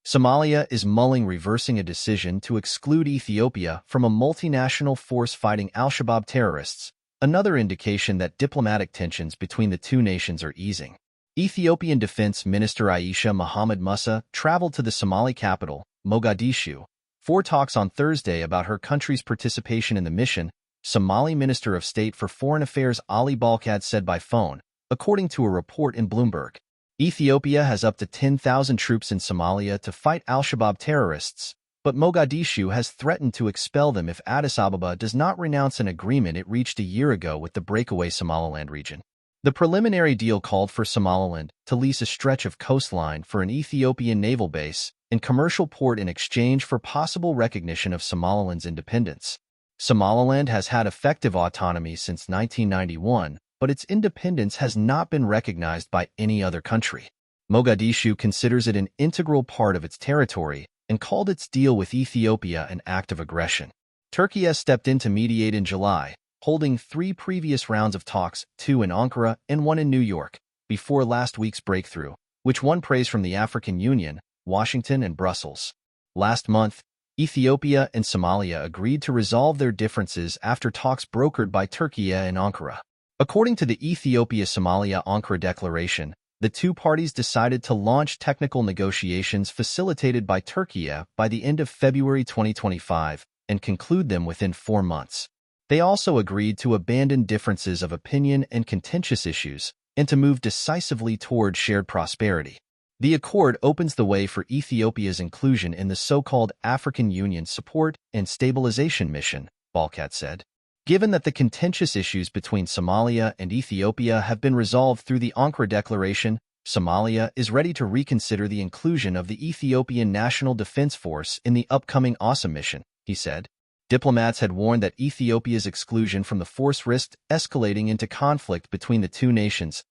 Somalia is mulling reversing a decision to exclude Ethiopia from a multinational force fighting al-Shabab terrorists, another indication that diplomatic tensions between the two nations are easing. Ethiopian Defense Minister Aisha Mohammed Musa traveled to the Somali capital, Mogadishu, for talks on Thursday about her country's participation in the mission, Somali Minister of State for Foreign Affairs Ali Balkad said by phone, according to a report in Bloomberg. Ethiopia has up to 10,000 troops in Somalia to fight al-Shabab terrorists, but Mogadishu has threatened to expel them if Addis Ababa does not renounce an agreement it reached a year ago with the breakaway Somaliland region. The preliminary deal called for Somaliland to lease a stretch of coastline for an Ethiopian naval base and commercial port in exchange for possible recognition of Somaliland's independence. Somaliland has had effective autonomy since 1991, but its independence has not been recognized by any other country. Mogadishu considers it an integral part of its territory and called its deal with Ethiopia an act of aggression. Türkiye stepped in to mediate in July, holding 3 previous rounds of talks, 2 in Ankara and 1 in New York, before last week's breakthrough, which won praise from the African Union, Washington, and Brussels. Last month, Ethiopia and Somalia agreed to resolve their differences after talks brokered by Türkiye and Ankara. According to the Ethiopia-Somalia-Ankara Declaration, the two parties decided to launch technical negotiations facilitated by Türkiye by the end of February 2025 and conclude them within 4 months. They also agreed to abandon differences of opinion and contentious issues and to move decisively toward shared prosperity. The accord opens the way for Ethiopia's inclusion in the so-called African Union Support and Stabilization Mission, Balkad said. Given that the contentious issues between Somalia and Ethiopia have been resolved through the Ankara Declaration, Somalia is ready to reconsider the inclusion of the Ethiopian National Defense Force in the upcoming AWESOM mission, he said. Diplomats had warned that Ethiopia's exclusion from the force risked escalating into conflict between the two nations.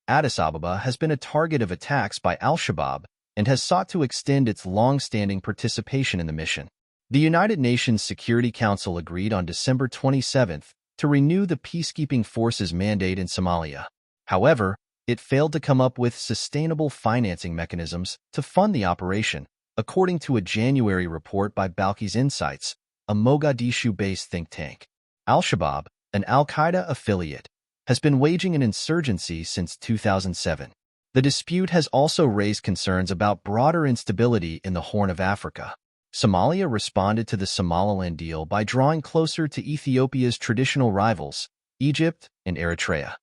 Addis Ababa has been a target of attacks by al-Shabab and has sought to extend its long-standing participation in the mission. The United Nations Security Council agreed on December 27 to renew the peacekeeping forces mandate in Somalia. However, it failed to come up with sustainable financing mechanisms to fund the operation, according to a January report by Balkis Insights, a Mogadishu-based think tank. Al-Shabab, an al-Qaeda affiliate, has been waging an insurgency since 2007. The dispute has also raised concerns about broader instability in the Horn of Africa. Somalia responded to the Somaliland deal by drawing closer to Ethiopia's traditional rivals, Egypt and Eritrea.